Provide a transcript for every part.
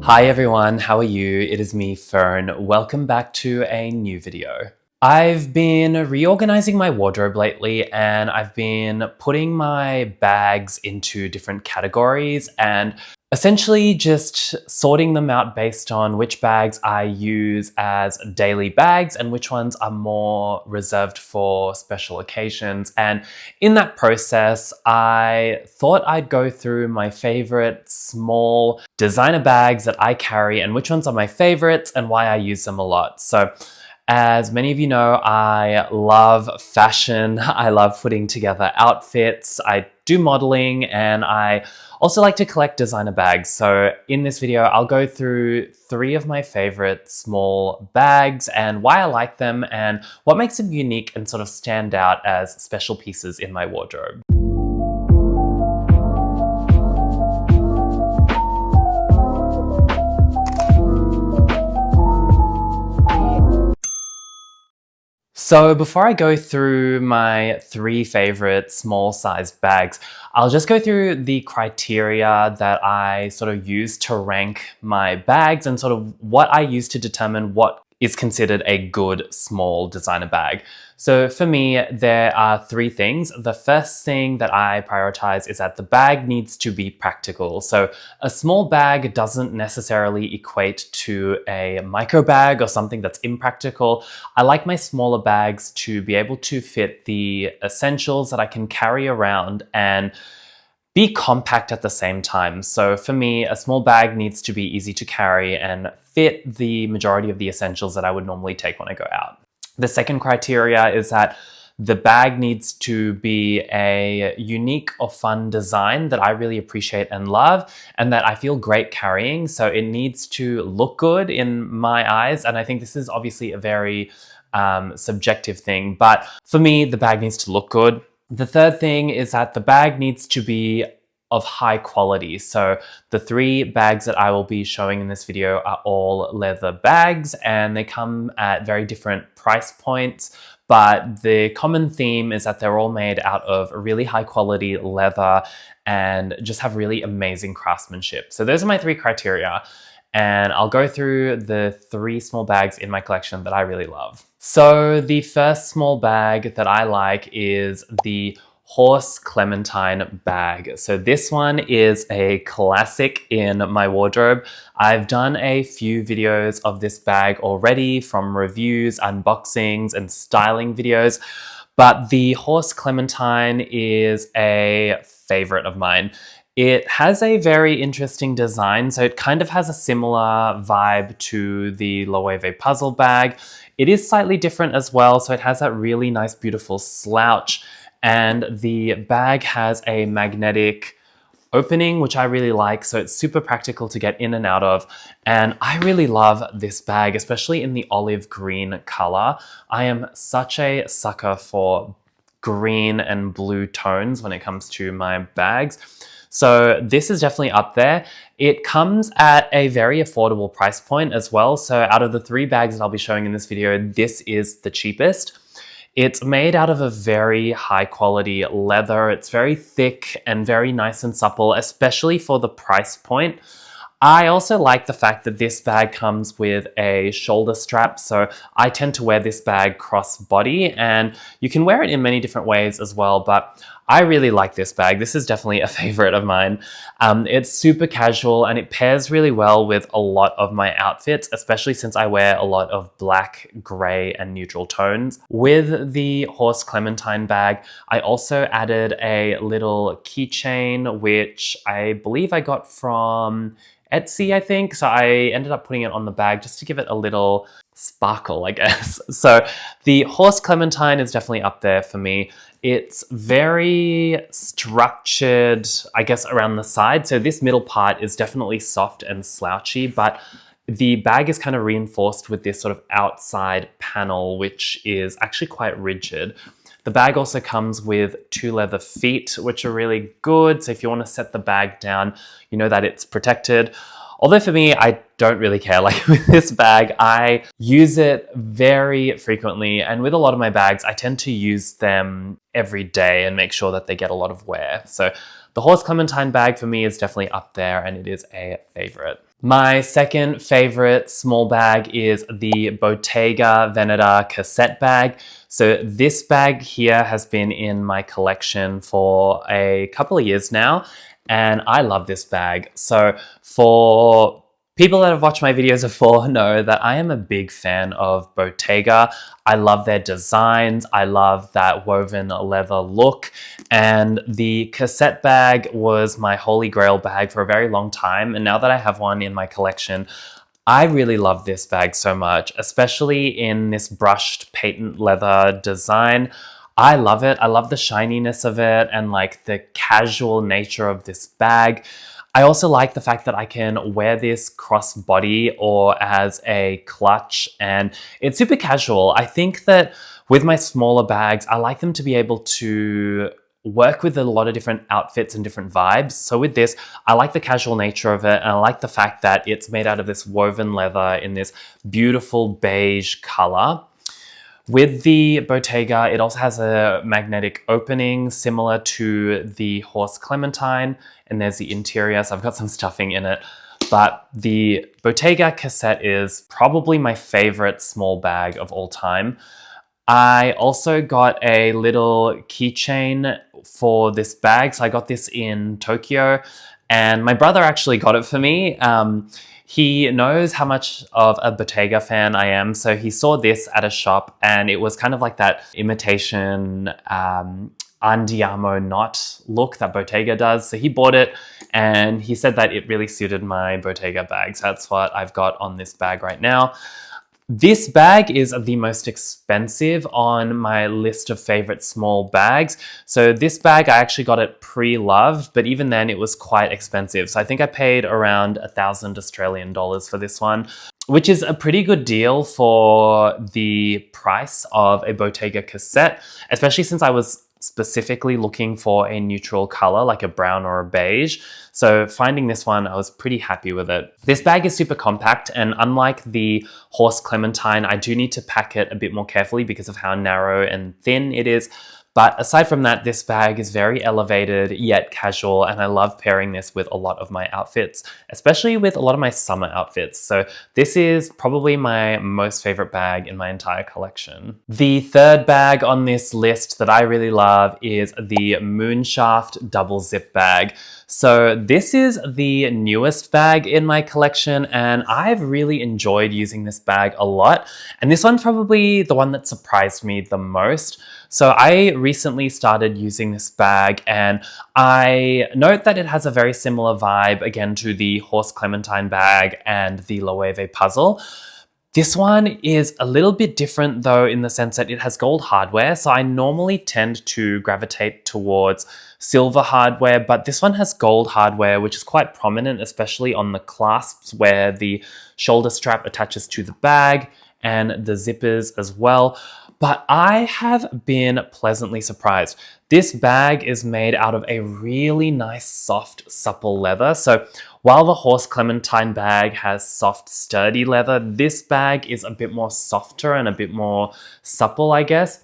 Hi everyone, how are you? It is me, Fern. Welcome back to a new video. I've been reorganizing my wardrobe lately and I've been putting my bags into different categories and essentially just sorting them out based on which bags I use as daily bags and which ones are more reserved for special occasions. And in that process, I thought I'd go through my favorite small designer bags that I carry and which ones are my favorites and why I use them a lot. So as many of you know, I love fashion. I love putting together outfits. I do modeling and I also like to collect designer bags. So in this video, I'll go through 3 of my favorite small bags and why I like them and what makes them unique and sort of stand out as special pieces in my wardrobe. So before I go through my 3 favorite small sized bags, I'll just go through the criteria that I sort of use to rank my bags and sort of what I use to determine what is considered a good small designer bag. So for me, there are 3 things. The first thing that I prioritize is that the bag needs to be practical. So a small bag doesn't necessarily equate to a micro bag or something that's impractical. I like my smaller bags to be able to fit the essentials that I can carry around and be compact at the same time. So for me, a small bag needs to be easy to carry and fit the majority of the essentials that I would normally take when I go out. The second criteria is that the bag needs to be a unique or fun design that I really appreciate and love and that I feel great carrying. So it needs to look good in my eyes. And I think this is obviously a very subjective thing, but for me, the bag needs to look good. The third thing is that the bag needs to be of high quality. So the 3 bags that I will be showing in this video are all leather bags and they come at very different price points, but the common theme is that they're all made out of really high quality leather and just have really amazing craftsmanship. So those are my 3 criteria. And I'll go through the 3 small bags in my collection that I really love. So the first small bag that I like is the Horse Clementine bag. So this one is a classic in my wardrobe. I've done a few videos of this bag already, from reviews, unboxings, and styling videos, but the Horse Clementine is a favorite of mine. It has a very interesting design, so it kind of has a similar vibe to the Loewe puzzle bag. It is slightly different as well, so it has that really nice, beautiful slouch, and the bag has a magnetic opening, which I really like, so it's super practical to get in and out of. And I really love this bag, especially in the olive green color. I am such a sucker for green and blue tones when it comes to my bags. So this is definitely up there. It comes at a very affordable price point as well. So out of the 3 bags that I'll be showing in this video, this is the cheapest. It's made out of a very high quality leather. It's very thick and very nice and supple, especially for the price point. I also like the fact that this bag comes with a shoulder strap, so I tend to wear this bag cross-body, and you can wear it in many different ways as well, but I really like this bag. This is definitely a favorite of mine. It's super casual and it pairs really well with a lot of my outfits, especially since I wear a lot of black, gray, and neutral tones. With the Horse Clementine bag, I also added a little keychain, which I believe I got from Etsy, I think. So I ended up putting it on the bag just to give it a little sparkle, I guess. So the Horse Clementine is definitely up there for me. It's very structured, I guess, around the side. So this middle part is definitely soft and slouchy, but the bag is kind of reinforced with this sort of outside panel, which is actually quite rigid. The bag also comes with 2 leather feet, which are really good. So if you want to set the bag down, you know that it's protected. Although for me, I don't really care. Like with this bag, I use it very frequently. And with a lot of my bags, I tend to use them every day and make sure that they get a lot of wear. So the Horse Clementine bag for me is definitely up there and it is a favorite. My second favorite small bag is the Bottega Veneta Cassette bag. So this bag here has been in my collection for a couple of years now, and I love this bag. So for people that have watched my videos before know that I am a big fan of Bottega. I love their designs. I love that woven leather look. And the Cassette bag was my holy grail bag for a very long time. And now that I have one in my collection, I really love this bag so much, especially in this brushed patent leather design. I love it. I love the shininess of it and like the casual nature of this bag. I also like the fact that I can wear this cross-body or as a clutch, and it's super casual. I think that with my smaller bags, I like them to be able to work with a lot of different outfits and different vibes. So with this, I like the casual nature of it, and I like the fact that it's made out of this woven leather in this beautiful beige color. With the Bottega, it also has a magnetic opening similar to the Horse Clementine, and there's the interior, so I've got some stuffing in it. But the Bottega Cassette is probably my favorite small bag of all time. I also got a little keychain for this bag, so I got this in Tokyo, and my brother actually got it for me. He knows how much of a Bottega fan I am, so he saw this at a shop, and it was kind of like that imitation andiamo knot look that Bottega does. So he bought it, and he said that it really suited my Bottega bag. So that's what I've got on this bag right now. This bag is the most expensive on my list of favorite small bags. So this bag, I actually got it pre-loved, but even then it was quite expensive. So I think I paid around 1,000 Australian dollars for this one, which is a pretty good deal for the price of a Bottega Cassette, especially since I was specifically looking for a neutral color like a brown or a beige. So finding this one, I was pretty happy with it. This bag is super compact, and unlike the Horse Clementine, I do need to pack it a bit more carefully because of how narrow and thin it is. But aside from that, this bag is very elevated yet casual, and I love pairing this with a lot of my outfits, especially with a lot of my summer outfits. So this is probably my most favorite bag in my entire collection. The third bag on this list that I really love is the Moonshaft Double Zip bag. So this is the newest bag in my collection, and I've really enjoyed using this bag a lot. And this one's probably the one that surprised me the most. So I recently started using this bag, and I note that it has a very similar vibe again to the Horse Clementine bag and the Loewe puzzle. This one is a little bit different though, in the sense that it has gold hardware. So I normally tend to gravitate towards silver hardware, but this one has gold hardware, which is quite prominent, especially on the clasps where the shoulder strap attaches to the bag and the zippers as well. But I have been pleasantly surprised. This bag is made out of a really nice, soft, supple leather. So while the Horse Clementine bag has soft, sturdy leather, this bag is a bit more softer and a bit more supple, I guess.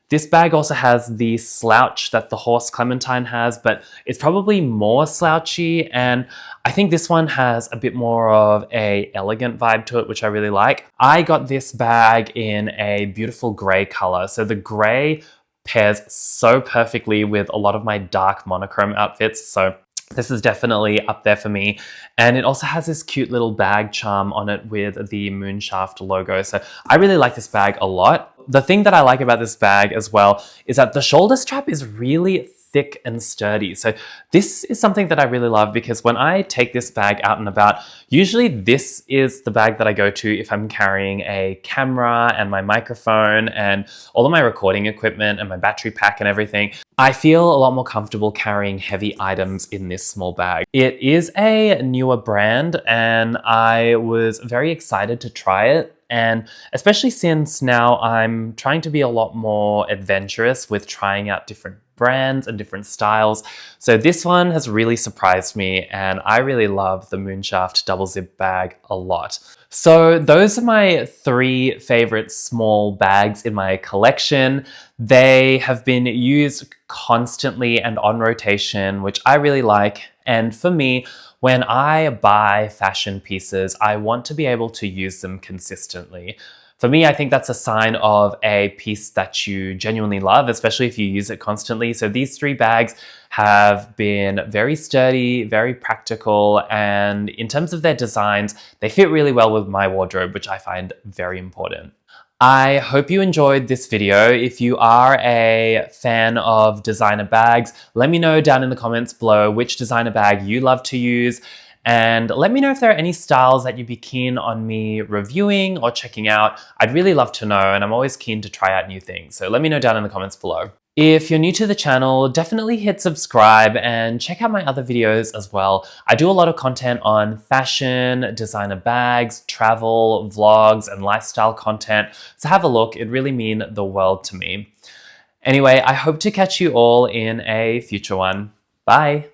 This bag also has the slouch that the Horse Clementine has, but it's probably more slouchy, and I think this one has a bit more of a elegant vibe to it, which I really like. I got this bag in a beautiful gray color, so the gray pairs so perfectly with a lot of my dark monochrome outfits, so this is definitely up there for me. And it also has this cute little bag charm on it with the Moonshaft logo. So I really like this bag a lot. The thing that I like about this bag as well is that the shoulder strap is really thick and sturdy. So this is something that I really love, because when I take this bag out and about, usually this is the bag that I go to if I'm carrying a camera and my microphone and all of my recording equipment and my battery pack and everything. I feel a lot more comfortable carrying heavy items in this small bag. It is a newer brand, and I was very excited to try it. And especially since now I'm trying to be a lot more adventurous with trying out different brands and different styles. So this one has really surprised me, and I really love the Moonshaft Double Zip bag a lot. So those are my three favorite small bags in my collection. They have been used constantly and on rotation, which I really like. And for me, When I buy fashion pieces, I want to be able to use them consistently. For me, I think that's a sign of a piece that you genuinely love, especially if you use it constantly. So these 3 bags have been very sturdy, very practical, and in terms of their designs, they fit really well with my wardrobe, which I find very important. I hope you enjoyed this video. If you are a fan of designer bags, let me know down in the comments below which designer bag you love to use. And let me know if there are any styles that you'd be keen on me reviewing or checking out. I'd really love to know, and I'm always keen to try out new things. So let me know down in the comments below. If you're new to the channel, definitely hit subscribe and check out my other videos as well. I do a lot of content on fashion, designer bags, travel, vlogs, and lifestyle content. So have a look, it'd really mean the world to me. Anyway, I hope to catch you all in a future one. Bye.